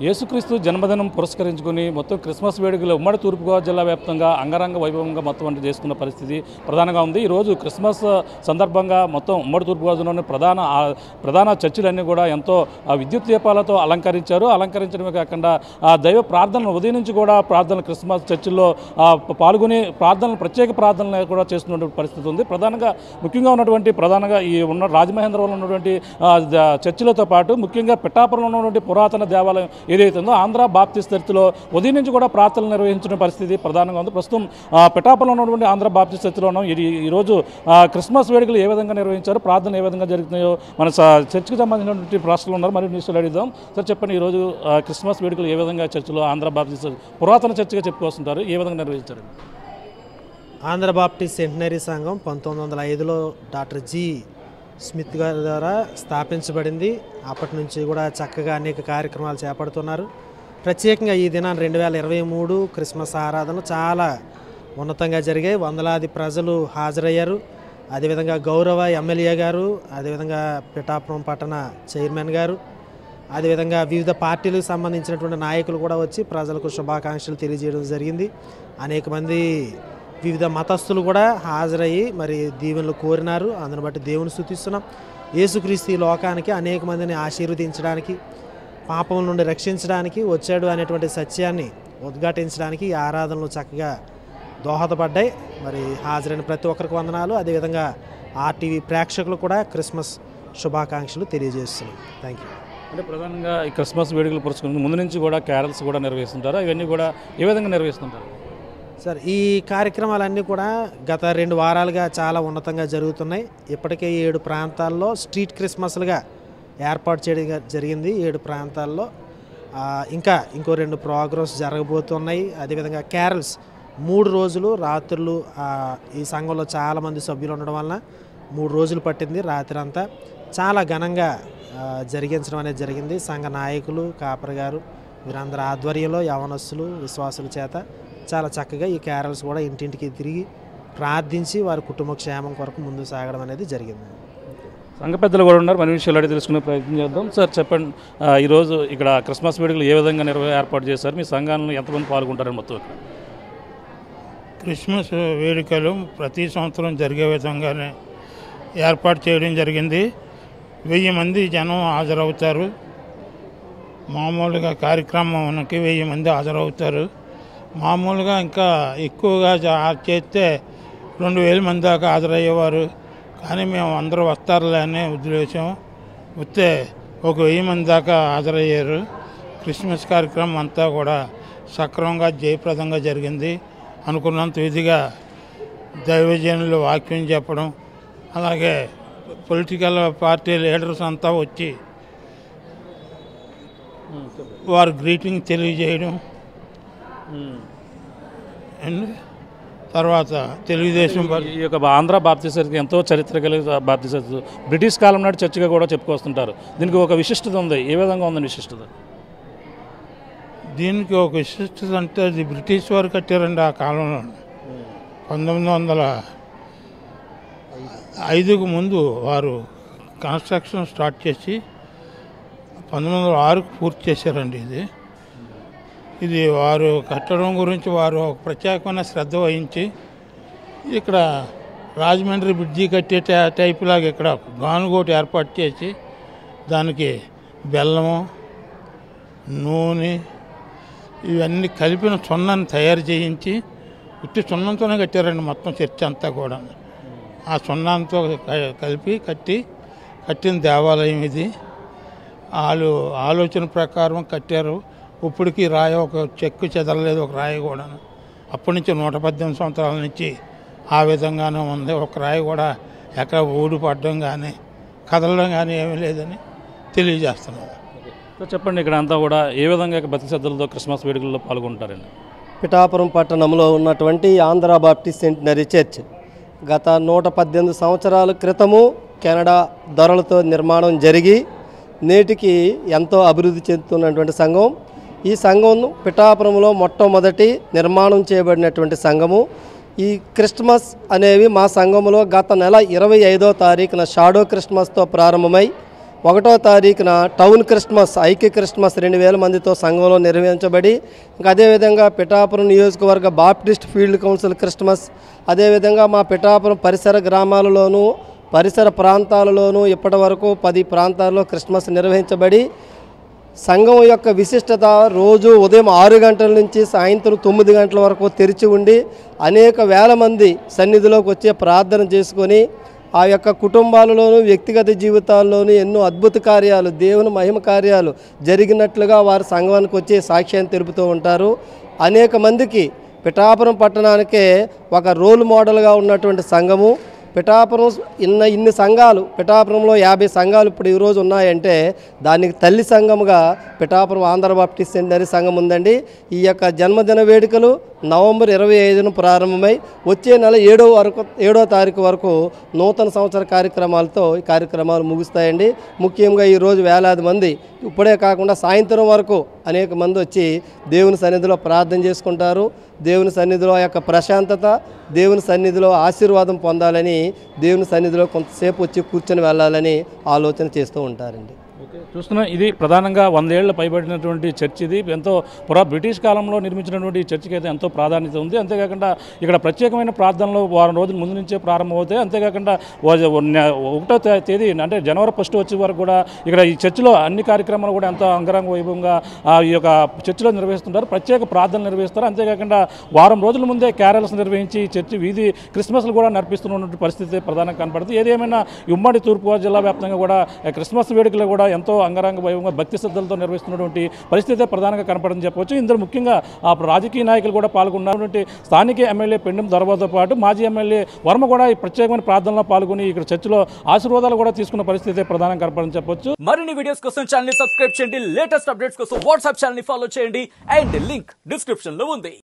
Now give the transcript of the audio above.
యేసుక్రీస్తు జన్మదినం పురస్కరించుకుని మొత్తం క్రిస్మస్ వేడుకలు ఉమ్మడి తూర్పుగోదావరి జిల్లా వ్యాప్తంగా అంగరంగ వైభవంగా మొత్తం చేసుకున్న పరిస్థితి ప్రధానంగా ఉంది. ఈరోజు క్రిస్మస్ సందర్భంగా మొత్తం ఉమ్మడి తూర్పుగోదావరి జిల్లాలోని ప్రధాన చర్చిలన్నీ కూడా ఎంతో విద్యుత్ దీపాలతో అలంకరించడమే కాకుండా దైవ ప్రార్థనలు ఉదయం నుంచి కూడా ప్రార్థనలు క్రిస్మస్ చర్చిల్లో పాల్గొని ప్రత్యేక ప్రార్థనలు కూడా చేస్తున్నటువంటి పరిస్థితి ఉంది. ముఖ్యంగా ఉన్నటువంటి ఈ రాజమహేంద్రవరంలో ఉన్నటువంటి చర్చిలతో పాటు ముఖ్యంగా పిఠాపురంలో ఉన్నటువంటి పురాతన దేవాలయం ఏదైతే ఉందో ఆంధ్ర బాప్టిస్ట్ చర్చిలో ఉదయం నుంచి కూడా ప్రార్థనలు నిర్వహించిన పరిస్థితి ప్రధానంగా ఉంది. ప్రస్తుతం పిఠాపురంలో ఉన్నటువంటి ఆంధ్ర బాప్టిస్ట్ చర్చిలో ఉన్నాం. ఈరోజు క్రిస్మస్ వేడుకలు ఏ విధంగా నిర్వహించారు, ప్రార్థనలు ఏ విధంగా జరుగుతున్నాయో మన చర్చికి సంబంధించినటువంటి ప్రశ్నలు ఉన్నారు, మరి న్యూస్లో అడుగుదాం. సార్ చెప్పండి, ఈరోజు క్రిస్మస్ వేడుకలు ఏ విధంగా చర్చిలో ఆంధ్ర బాప్టిస్ట్ పురాతన చర్చిగా చెప్పుకొస్తుంటారు, ఏ విధంగా నిర్వహించారు? ఆంధ్ర బాప్టిస్ట్ సెంటనరీ సంఘం 1905లో డాక్టర్ జి స్మిత్ గారి ద్వారా స్థాపించబడింది. అప్పటి నుంచి కూడా చక్కగా అనేక కార్యక్రమాలు చేపడుతున్నారు. ప్రత్యేకంగా ఈ దినాన్ని 2023 క్రిస్మస్ ఆరాధనలు చాలా ఉన్నతంగా జరిగాయి. వందలాది ప్రజలు హాజరయ్యారు. అదేవిధంగా గౌరవ ఎమ్మెల్యే గారు, అదేవిధంగా పిఠాపురం పట్టణ చైర్మన్ గారు, అదేవిధంగా వివిధ పార్టీలకు సంబంధించినటువంటి నాయకులు కూడా వచ్చి ప్రజలకు శుభాకాంక్షలు తెలియజేయడం జరిగింది. అనేక మంది వివిధ మతస్థులు కూడా హాజరయ్యి మరి దీవెనలు కోరినారు. అందుని బట్టి దేవుని స్తుతిస్తున్నాం. యేసుక్రీస్తు ఈ లోకానికి అనేక మందిని ఆశీర్వదించడానికి, పాపం నుండి రక్షించడానికి వచ్చాడు అనేటువంటి సత్యాన్ని ఉద్ఘాటించడానికి ఈ ఆరాధనలు చక్కగా దోహదపడ్డాయి. మరి హాజరైన ప్రతి ఒక్కరికి వందనాలు. అదేవిధంగా ఆర్టీవీ ప్రేక్షకులు కూడా క్రిస్మస్ శుభాకాంక్షలు తెలియజేస్తున్నాం. Thank you. అంటే ప్రధానంగా ఈ క్రిస్మస్ వేడుకలు పురస్కరించుకుని ముందు నుంచి కూడా క్యారల్స్ కూడా నిర్వహిస్తుంటారు, ఇవన్నీ కూడా ఏ విధంగా నిర్వహిస్తుంటారు? సార్, ఈ కార్యక్రమాలన్నీ కూడా గత 2 వారాలుగా చాలా ఉన్నతంగా జరుగుతున్నాయి. ఇప్పటికే 7 ప్రాంతాల్లో స్ట్రీట్ క్రిస్మస్లుగా ఏర్పాటు చేయడం జరిగింది. 7 ప్రాంతాల్లో ఇంకో 2 ప్రోగ్రామ్స్ జరగబోతున్నాయి. అదేవిధంగా క్యారల్స్ 3 రోజులు రాత్రులు ఈ సంఘంలో చాలామంది సభ్యులు ఉండడం వలన 3 రోజులు పట్టింది. రాత్రి అంతా చాలా ఘనంగా జరిగించడం అనేది జరిగింది. సంఘ నాయకులు, కాపరి గారు వీరందరి ఆధ్వర్యంలో యవనస్తులు, విశ్వాసుల చేత చాలా చక్కగా ఈ క్యారల్స్ కూడా ఇంటింటికి తిరిగి ప్రార్థించి వారి కుటుంబ క్షేమం కొరకు ముందు సాగడం అనేది జరిగింది. సంఘ పెద్దలు కూడా ఉన్నారు, మన విషయాలు అడిగి తెలుసుకునే ప్రయత్నం చేద్దాం. సార్ చెప్పండి, ఈరోజు ఇక్కడ క్రిస్మస్ వేడుకలు ఏ విధంగా ఏర్పాటు చేశారు, మీ సంఘాలను ఎంతమంది పాల్గొంటారని మొత్తం? క్రిస్మస్ వేడుకలు ప్రతి సంవత్సరం జరిగే విధంగానే ఏర్పాటు చేయడం జరిగింది. 1000 మంది జనం హాజరవుతారు. మామూలుగా కార్యక్రమానికి 1000 మంది హాజరవుతారు. మామూలుగా ఇంకా ఎక్కువగా చేస్తే 2000 మంది దాకా హాజరయ్యేవారు. కానీ మేము అందరూ వస్తారులే అనే ఉద్దేశం వస్తే 1000 మంది దాకా హాజరయ్యారు. క్రిస్మస్ కార్యక్రమం అంతా కూడా సక్రమంగా జయప్రదంగా జరిగింది. అనుకున్నంత విధిగా దైవజనులు వాక్యం చెప్పడం, అలాగే పొలిటికల్ పార్టీ లీడర్స్ అంతా వచ్చి వారు గ్రీటింగ్ తెలియజేయడం, తర్వాత తెలుగుదేశం ఈ యొక్క ఆంధ్ర బాప్టిస్ట్ చర్చ్ ఎంతో చరిత్ర కలిగిన బాప్టిస్ట్ చర్చ్ బ్రిటిష్ కాలం నాటి చర్చిగా కూడా చెప్పుకొస్తుంటారు. దీనికి ఒక విశిష్టత ఉంది, ఏ విధంగా ఉందని విశిష్టత? దీనికి ఒక విశిష్టత అంటే అది బ్రిటిష్ వారు కట్టారండి. ఆ కాలంలో 1905కు ముందు వారు కన్స్ట్రక్షన్ స్టార్ట్ చేసి 1906కు పూర్తి చేశారండి. ఇది వారు కట్టడం గురించి వారు ఒక ప్రత్యేకమైన శ్రద్ధ వహించి ఇక్కడ రాజమండ్రి బ్రిడ్జి కట్టే టైప్ లాగా ఇక్కడ గానుగోటు ఏర్పాటు చేసి దానికి బెల్లము, నూనె ఇవన్నీ కలిపిన సున్నాన్ని తయారు చేయించి ఉట్టి సున్నంతోనే కట్టారండి మొత్తం చర్చ్ అంతా కూడా. ఆ సున్నంతో కలిపి కట్టిన దేవాలయం ఇది. వాళ్ళు ఆలోచన ప్రకారం కట్టారు. ఇప్పటికీ రాయి ఒక చెక్కు చెదరలేదు, ఒక రాయి కూడా. అప్పటి నుంచి 118 సంవత్సరాల నుంచి ఆ విధంగానే ఉంది. ఒక రాయి కూడా ఎక్కడ ఊడిపడడం కానీ కదలడం కానీ ఏమీ లేదని తెలియజేస్తున్నాను. చెప్పండి, ఇక్కడ అంతా కూడా ఏ విధంగా భక్తి శ్రద్ధలతో క్రిస్మస్ వేడుకల్లో పాల్గొంటారండి? పిఠాపురం పట్టణంలో ఉన్నటువంటి ఆంధ్ర బాప్టిస్ట్ సెంటనరీ చర్చ్ గత 118 సంవత్సరాల క్రితము కెనడా ధరలతో నిర్మాణం జరిగి నేటికి ఎంతో అభివృద్ధి చెందుతున్నటువంటి సంఘం. ఈ సంఘం పిఠాపురంలో మొట్టమొదటి నిర్మాణం చేయబడినటువంటి సంఘము. ఈ క్రిస్మస్ అనేవి మా సంఘంలో గత నెల 25వ తారీఖున షాడో క్రిస్మస్తో ప్రారంభమై 1వ తారీఖున టౌన్ క్రిస్మస్, ఐక్య క్రిస్మస్ 2000 మందితో సంఘంలో నిర్వహించబడి, ఇంకా అదేవిధంగా పిఠాపురం నియోజకవర్గ బాప్టిస్ట్ ఫీల్డ్ కౌన్సిల్ క్రిస్మస్, అదేవిధంగా మా పిఠాపురం పరిసర గ్రామాలలోనూ పరిసర ప్రాంతాలలోనూ ఇప్పటి వరకు 10 ప్రాంతాల్లో క్రిస్మస్ నిర్వహించబడి, సంఘం యొక్క విశిష్టత రోజు ఉదయం 6 గంటల నుంచి సాయంత్రం 9 గంటల వరకు తెరిచి ఉండి అనేక వేల మంది సన్నిధిలోకి వచ్చే ప్రార్థన చేసుకొని ఆ యొక్క కుటుంబాలలోనూ వ్యక్తిగత జీవితాల్లోనూ ఎన్నో అద్భుత కార్యాలు, దేవుని మహిమ కార్యాలు జరిగినట్లుగా వారు సంఘానికి వచ్చే సాక్ష్యాన్ని తెలుపుతూ ఉంటారు. అనేక మందికి పిఠాపురం పట్టణానికే ఒక రోల్ మోడల్గా ఉన్నటువంటి సంఘము. పిఠాపురం ఇన్ని సంఘాలు, పిఠాపురంలో 50 సంఘాలు ఇప్పుడు ఈరోజు ఉన్నాయంటే దానికి తల్లి సంఘముగా పిఠాపురం ఆంధ్ర బాప్టిస్ట్ సెంటరీ సంఘం ఉందండి. ఈ యొక్క జన్మదిన వేడుకలు నవంబర్ 25న ప్రారంభమై వచ్చే నెల 7వ తారీఖు వరకు నూతన సంవత్సర కార్యక్రమాలతో ఈ కార్యక్రమాలు ముగుస్తాయండి. ముఖ్యంగా ఈరోజు వేలాది మంది, ఇప్పుడే కాకుండా సాయంత్రం వరకు అనేక మంది వచ్చి దేవుని సన్నిధిలో ప్రార్థన చేసుకుంటారు. దేవుని సన్నిధిలో ఆ యొక్క ప్రశాంతత, దేవుని సన్నిధిలో ఆశీర్వాదం పొందాలని, దేవుని సన్నిధిలో కొంతసేపు వచ్చి కూర్చొని వెళ్ళాలని ఆలోచన చేస్తూ ఉంటారండి. చూస్తున్నా ఇది ప్రధానంగా 100 ఏళ్ల పైబడినటువంటి చర్చ్. ఇది ఎంతో బ్రిటిష్ కాలంలో నిర్మించినటువంటి చర్చికి అయితే ఎంతో ప్రాధాన్యత ఉంది. అంతేకాకుండా ఇక్కడ ప్రత్యేకమైన ప్రార్థనలు వారం రోజుల ముందు నుంచే ప్రారంభమవుతాయి. అంతేకాకుండా 1వ తేదీ అంటే జనవరి 1 వచ్చే వరకు కూడా ఇక్కడ ఈ చర్చిలో అన్ని కార్యక్రమాలు కూడా ఎంతో అంగరంగ వైభవంగా ఈ యొక్క చర్చిలో నిర్వహిస్తుంటారు. ప్రత్యేక ప్రార్థనలు నిర్వహిస్తారు. అంతేకాకుండా వారం రోజుల ముందే క్యారల్స్ నిర్వహించి చర్చి వీధి క్రిస్మస్లు కూడా నడిపిస్తున్నటువంటి పరిస్థితి ప్రధానంగా కనపడుతుంది. ఏదేమైనా ఉమ్మడి తూర్పుగోదావరి జిల్లా వ్యాప్తంగా కూడా క్రిస్మస్ వేడుకలు కూడా ఎంతో అంగరంగ వైభవంగా భక్తి శ్రద్ధలతో నిర్వహిస్తున్నటువంటి పరిస్థితి ప్రధానంగా కనపడని చెప్పవచ్చు. ఇందులో ముఖ్యంగా రాజకీయ నాయకులు కూడా పాల్గొన్నటువంటి స్థానిక ఎమ్మెల్యే పెండెం దొరబాబుతో పాటు మాజీ ఎమ్మెల్యే వర్మ కూడా ఈ ప్రత్యేకమైన ప్రార్థనలో పాల్గొని ఇక్కడ చర్చిలో ఆశీర్వాదాలు కూడా తీసుకున్న పరిస్థితి ప్రధానంగా కనపడని చెప్పవచ్చు. మరిన్ని వీడియోస్ కోసం ఛానల్ ని సబ్స్క్రైబ్ చేయండి. లేటెస్ట్ అప్డేట్స్ కోసం వాట్సాప్ ఛానల్ ని ఫాలో చేయండి. అండ్ లింక్ డిస్క్రిప్షన్ లో ఉంది.